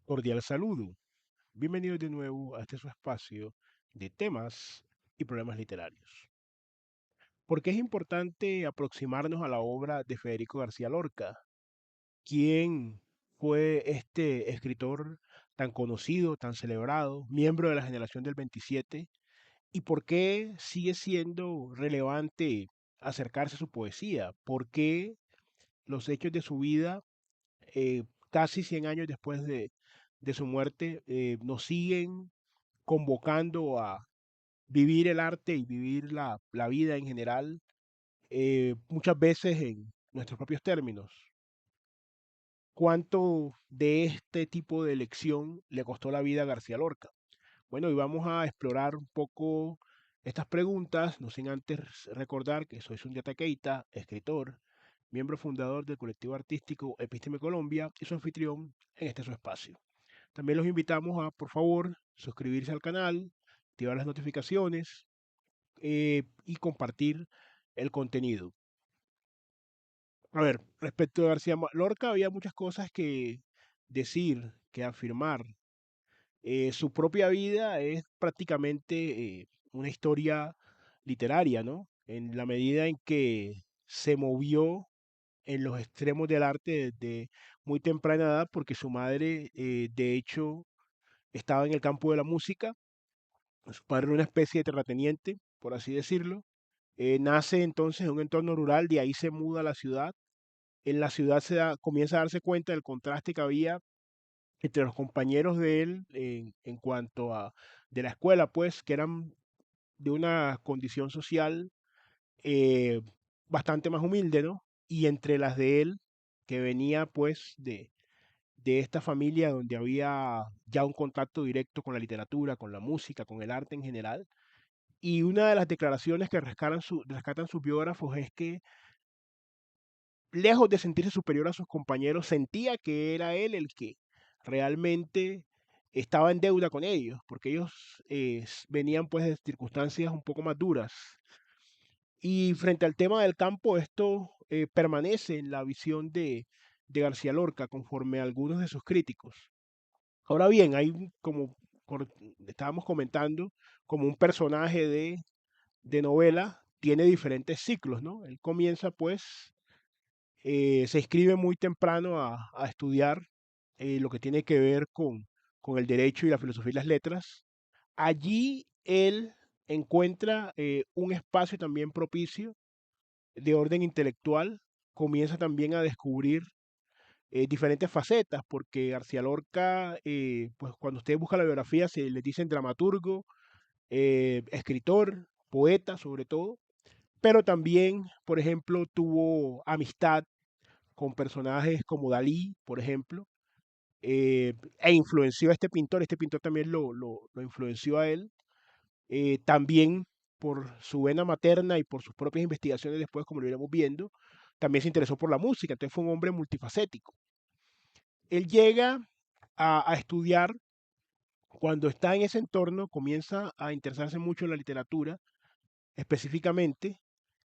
Cordial saludo. Bienvenidos de nuevo a este su espacio de temas y problemas literarios. ¿Por qué es importante aproximarnos a la obra de Federico García Lorca? ¿Quién fue este escritor tan conocido, tan celebrado, miembro de la generación del 27? ¿Y por qué sigue siendo relevante acercarse a su poesía? ¿Por qué los hechos de su vida, casi 100 años después de su muerte, nos siguen convocando a vivir el arte y vivir la vida en general, muchas veces en nuestros propios términos? ¿Cuánto de este tipo de elección le costó la vida a García Lorca? Bueno, y vamos a explorar un poco estas preguntas, no sin antes recordar que soy Sundiata Keita, escritor, miembro fundador del colectivo artístico Episteme Colombia y su anfitrión en este su espacio. También los invitamos a, por favor, suscribirse al canal, activar las notificaciones y compartir el contenido. A ver, respecto a Lorca, había muchas cosas que decir, que afirmar. Su propia vida es prácticamente una historia literaria, ¿no? En la medida en que se movió en los extremos del arte desde muy temprana edad, porque su madre, de hecho, estaba en el campo de la música. Su padre era una especie de terrateniente, por así decirlo. Nace entonces en un entorno rural, de ahí se muda a la ciudad. En la ciudad comienza a darse cuenta del contraste que había entre los compañeros de él en cuanto a de la escuela, pues, que eran de una condición social eh, bastante más humilde, ¿no? Y entre las de él, que venía pues de esta familia donde había ya un contacto directo con la literatura, con la música, con el arte en general. Y una de las declaraciones que rescatan sus biógrafos es que, lejos de sentirse superior a sus compañeros, sentía que era él el que realmente estaba en deuda con ellos, porque ellos venían pues de circunstancias un poco más duras. Y frente al tema del campo, esto permanece en la visión de García Lorca, conforme a algunos de sus críticos. Ahora bien, como estábamos comentando, como un personaje de novela, tiene diferentes ciclos, ¿no? Él comienza pues, se inscribe muy temprano a estudiar lo que tiene que ver con el derecho y la filosofía y las letras. Allí él encuentra un espacio también propicio de orden intelectual, comienza también a descubrir diferentes facetas, porque García Lorca, pues cuando usted busca la biografía, se le dicen dramaturgo, escritor, poeta sobre todo, pero también, por ejemplo, tuvo amistad con personajes como Dalí, por ejemplo, e influenció a este pintor también lo influenció a él, también por su vena materna y por sus propias investigaciones después, como lo iremos viendo, también se interesó por la música, entonces fue un hombre multifacético. Él llega a estudiar, cuando está en ese entorno, comienza a interesarse mucho en la literatura, específicamente,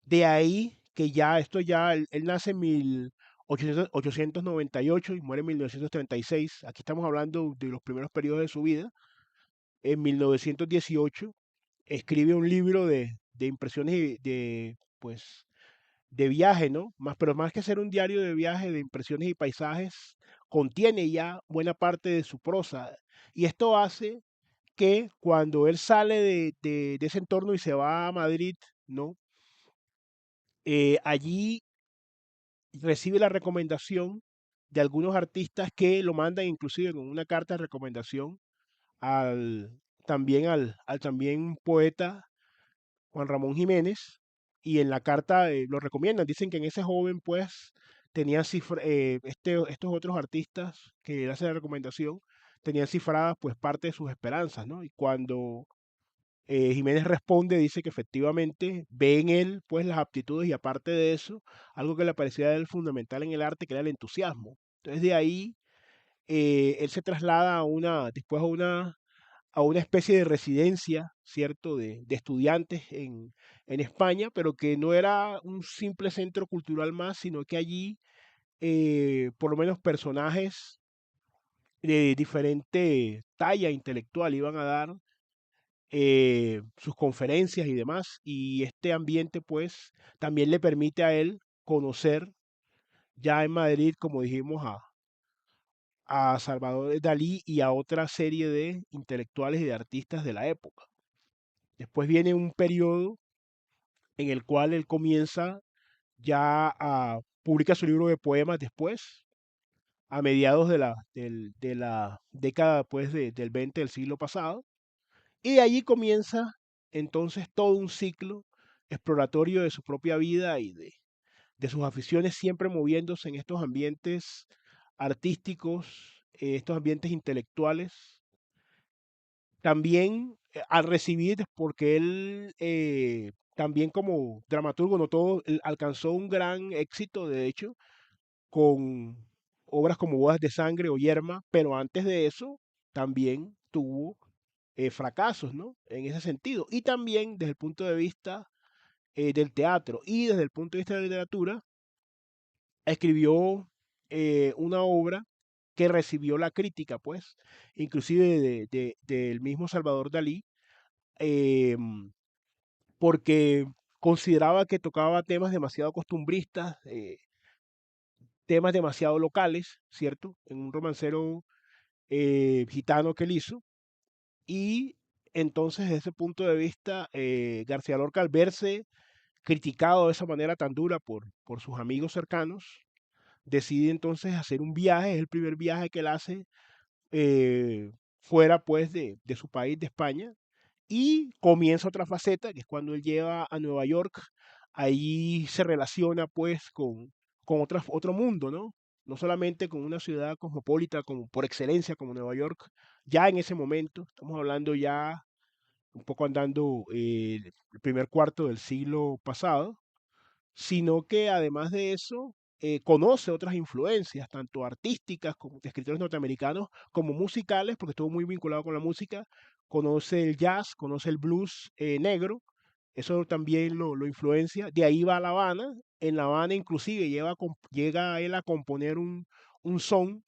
de ahí que ya esto ya, él nace en 1898 y muere en 1936. Aquí estamos hablando de los primeros periodos de su vida. En 1918 escribe un libro de impresiones y pues, de viaje, ¿no? Pero más que ser un diario de viaje, de impresiones y paisajes, contiene ya buena parte de su prosa. Y esto hace que cuando él sale de ese entorno y se va a Madrid, ¿no? Allí recibe la recomendación de algunos artistas que lo mandan inclusive con una carta de recomendación al al también poeta Juan Ramón Jiménez, y en la carta lo recomiendan. Dicen que en ese joven, pues, estos otros artistas que le hacen la recomendación tenían cifradas, pues, parte de sus esperanzas, ¿no? Y cuando Jiménez responde, dice que efectivamente ve en él, pues, las aptitudes y aparte de eso, algo que le parecía a él fundamental en el arte, que era el entusiasmo. Entonces, de ahí, él se traslada después a una especie de residencia, ¿cierto?, de estudiantes en España, pero que no era un simple centro cultural más, sino que allí, por lo menos personajes de diferente talla intelectual iban a dar sus conferencias y demás, y este ambiente pues también le permite a él conocer ya en Madrid, como dijimos, a Salvador Dalí y a otra serie de intelectuales y de artistas de la época. Después viene un periodo en el cual él comienza ya a publica su libro de poemas después, a mediados de la década pues, del 20 del siglo pasado, y de allí comienza entonces todo un ciclo exploratorio de su propia vida y de sus aficiones, siempre moviéndose en estos ambientes artísticos, estos ambientes intelectuales. También al recibir, porque él también como dramaturgo, no todo, él alcanzó un gran éxito, de hecho, con obras como Bodas de Sangre o Yerma, pero antes de eso también tuvo fracasos, ¿no? En ese sentido. Y también desde el punto de vista del teatro y desde el punto de vista de la literatura, escribió una obra que recibió la crítica, pues, inclusive del mismo Salvador Dalí, em, porque consideraba que tocaba temas demasiado costumbristas, temas demasiado locales, ¿cierto? En un romancero gitano que él hizo. Y entonces, desde ese punto de vista, García Lorca, al verse criticado de esa manera tan dura por sus amigos cercanos, decide entonces hacer un viaje, es el primer viaje que él hace fuera pues de su país, de España, y comienza otra faceta, que es cuando él lleva a Nueva York, ahí se relaciona pues con otro mundo, ¿no? No solamente con una ciudad cosmopolita como por excelencia como Nueva York, ya en ese momento, estamos hablando ya un poco andando el primer cuarto del siglo pasado, sino que además de eso conoce otras influencias, tanto artísticas como de escritores norteamericanos, como musicales, porque estuvo muy vinculado con la música, conoce el jazz, conoce el blues negro, eso también lo influencia, de ahí va a La Habana, en La Habana inclusive llega él a componer un son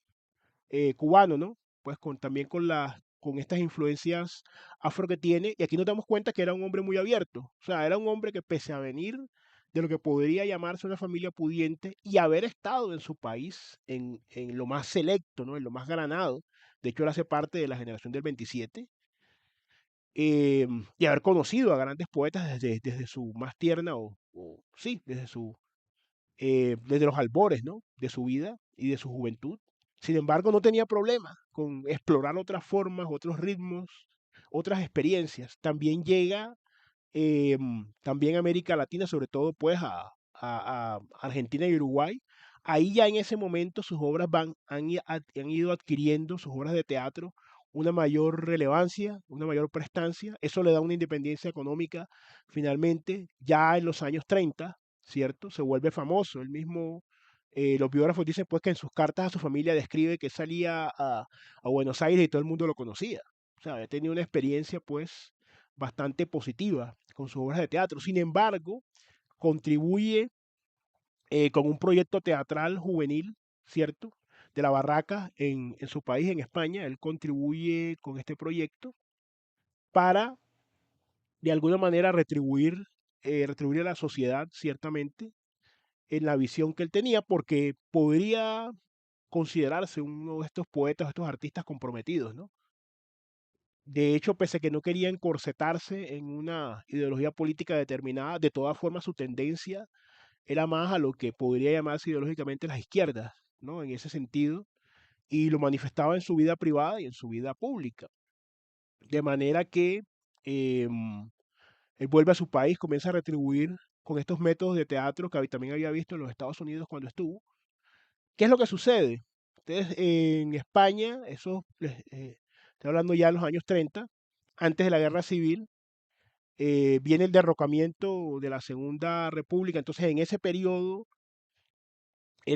cubano, ¿no? Pues también con estas influencias afro que tiene, y aquí nos damos cuenta que era un hombre muy abierto, o sea, era un hombre que pese a venir de lo que podría llamarse una familia pudiente y haber estado en su país en lo más selecto, ¿no? En lo más granado, de hecho él hace parte de la generación del 27, y haber conocido a grandes poetas desde su más tierna, sí, desde los albores, ¿no? De su vida y de su juventud. Sin embargo, no tenía problema con explorar otras formas, otros ritmos, otras experiencias. También llega también a América Latina, sobre todo pues a Argentina y Uruguay. Ahí ya en ese momento sus obras han ido adquiriendo, sus obras de teatro, una mayor relevancia, una mayor prestancia. Eso le da una independencia económica finalmente, ya en los años 30, ¿cierto? Se vuelve famoso. El mismo, los biógrafos dicen pues que en sus cartas a su familia describe que salía a Buenos Aires y todo el mundo lo conocía. O sea, había tenido una experiencia pues bastante positiva con sus obras de teatro. Sin embargo, contribuye con un proyecto teatral juvenil, ¿cierto? De la Barraca en su país, en España. Él contribuye con este proyecto para, de alguna manera, retribuir a la sociedad, ciertamente, en la visión que él tenía, porque podría considerarse uno de estos poetas, estos artistas comprometidos, ¿no? De hecho, pese a que no quería encorsetarse en una ideología política determinada, de todas formas su tendencia era más a lo que podría llamarse ideológicamente las izquierdas, ¿no? En ese sentido, y lo manifestaba en su vida privada y en su vida pública. De manera que él vuelve a su país, comienza a retribuir con estos métodos de teatro que también había visto en los Estados Unidos cuando estuvo. ¿Qué es lo que sucede? Entonces, en España, estoy hablando ya de los años 30, antes de la guerra civil, viene el derrocamiento de la Segunda República. Entonces, en ese periodo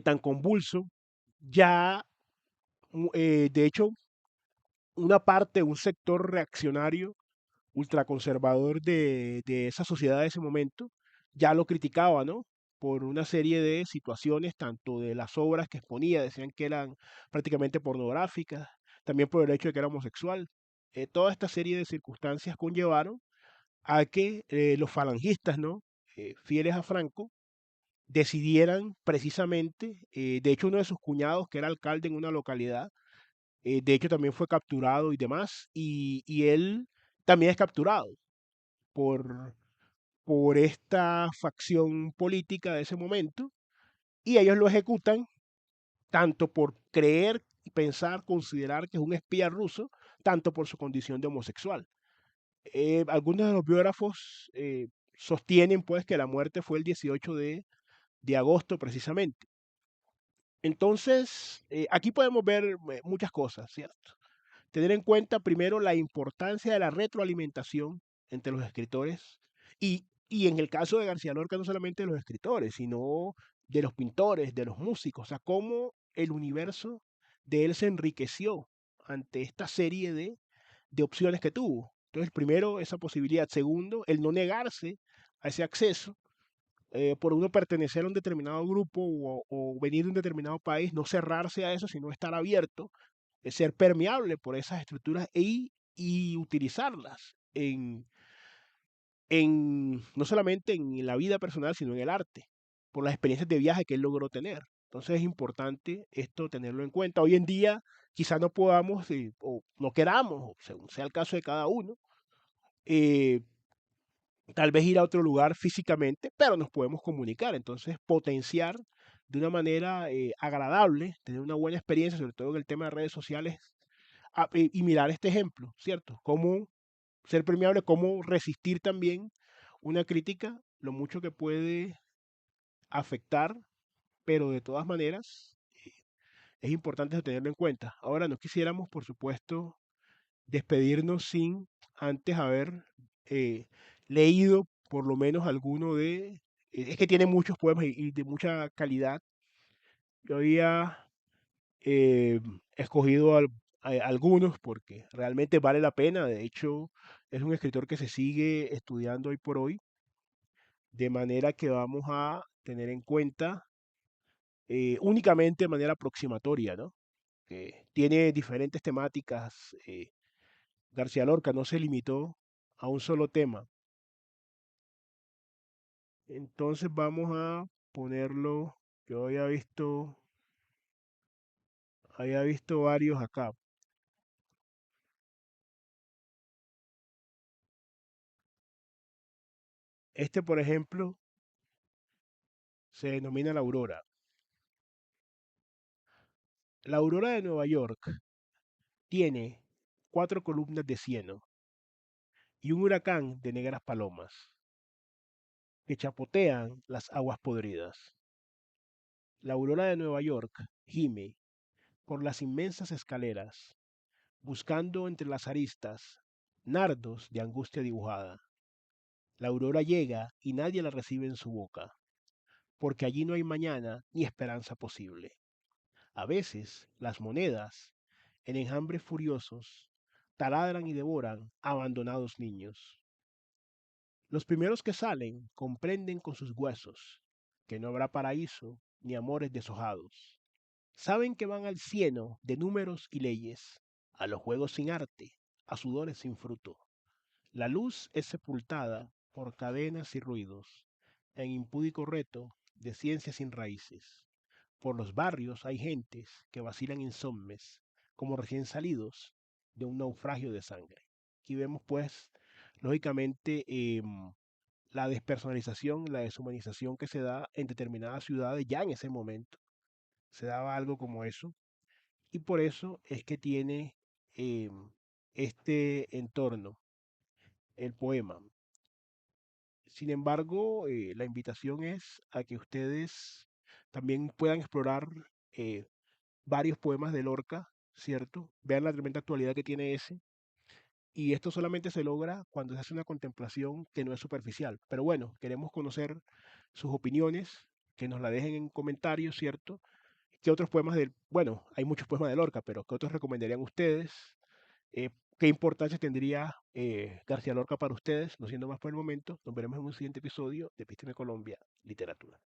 tan convulso, ya, de hecho, una parte, un sector reaccionario, ultraconservador de esa sociedad de ese momento, ya lo criticaba, ¿no? Por una serie de situaciones, tanto de las obras que exponía, decían que eran prácticamente pornográficas, también por el hecho de que era homosexual. Toda esta serie de circunstancias conllevaron a que los falangistas, ¿no? Fieles a Franco, decidieran precisamente, de hecho uno de sus cuñados, que era alcalde en una localidad, de hecho también fue capturado y demás, y él también es capturado por, por esta facción política de ese momento, y ellos lo ejecutan tanto por creer, pensar, considerar que es un espía ruso, tanto por su condición de homosexual. Algunos de los biógrafos sostienen pues que la muerte fue el 18 de agosto precisamente. Entonces, aquí podemos ver muchas cosas, ¿cierto? Tener en cuenta primero la importancia de la retroalimentación entre los escritores y en el caso de García Lorca no solamente de los escritores, sino de los pintores, de los músicos, o sea, cómo el universo de él se enriqueció ante esta serie de opciones que tuvo. Entonces, primero, esa posibilidad. Segundo, el no negarse a ese acceso por uno pertenecer a un determinado grupo o venir de un determinado país, no cerrarse a eso, sino estar abierto, ser permeable por esas estructuras y utilizarlas no solamente en la vida personal, sino en el arte, por las experiencias de viaje que él logró tener. Entonces es importante esto tenerlo en cuenta. Hoy en día quizás no podamos o no queramos, según sea el caso de cada uno, eh, tal vez ir a otro lugar físicamente, pero nos podemos comunicar. Entonces, potenciar de una manera agradable, tener una buena experiencia, sobre todo en el tema de redes sociales, y mirar este ejemplo, ¿cierto? Cómo ser permeable, cómo resistir también una crítica, lo mucho que puede afectar, pero de todas maneras es importante tenerlo en cuenta. Ahora, no quisiéramos, por supuesto, despedirnos sin antes haber eh, leído por lo menos alguno es que tiene muchos poemas y de mucha calidad. Yo había eh, escogido algunos porque realmente vale la pena. De hecho, es un escritor que se sigue estudiando hoy por hoy, de manera que vamos a tener en cuenta únicamente de manera aproximatoria, ¿no? Que tiene diferentes temáticas. García Lorca no se limitó a un solo tema. Entonces vamos a ponerlo, yo había visto varios acá. Este, por ejemplo, se denomina La Aurora. La Aurora de Nueva York tiene 4 columnas de cieno y un huracán de negras palomas que chapotean las aguas podridas. La Aurora de Nueva York gime por las inmensas escaleras, buscando entre las aristas nardos de angustia dibujada. La aurora llega y nadie la recibe en su boca, porque allí no hay mañana ni esperanza posible. A veces las monedas, en enjambres furiosos, taladran y devoran abandonados niños. Los primeros que salen comprenden con sus huesos que no habrá paraíso ni amores deshojados. Saben que van al cieno de números y leyes, a los juegos sin arte, a sudores sin fruto. La luz es sepultada por cadenas y ruidos, en impúdico reto de ciencia sin raíces. Por los barrios hay gentes que vacilan insomnes, como recién salidos de un naufragio de sangre. Aquí vemos, pues, lógicamente, la despersonalización, la deshumanización que se da en determinadas ciudades ya en ese momento. Se daba algo como eso. Y por eso es que tiene este entorno, el poema. Sin embargo, la invitación es a que ustedes también puedan explorar eh, varios poemas de Lorca, ¿cierto? Vean la tremenda actualidad que tiene ese. Y esto solamente se logra cuando se hace una contemplación que no es superficial. Pero bueno, queremos conocer sus opiniones, que nos la dejen en comentarios, ¿cierto? ¿Qué otros poemas bueno, hay muchos poemas de Lorca, pero qué otros recomendarían ustedes? ¿Qué importancia tendría García Lorca para ustedes? No siendo más por el momento, nos veremos en un siguiente episodio de Episteme Colombia, Literatura.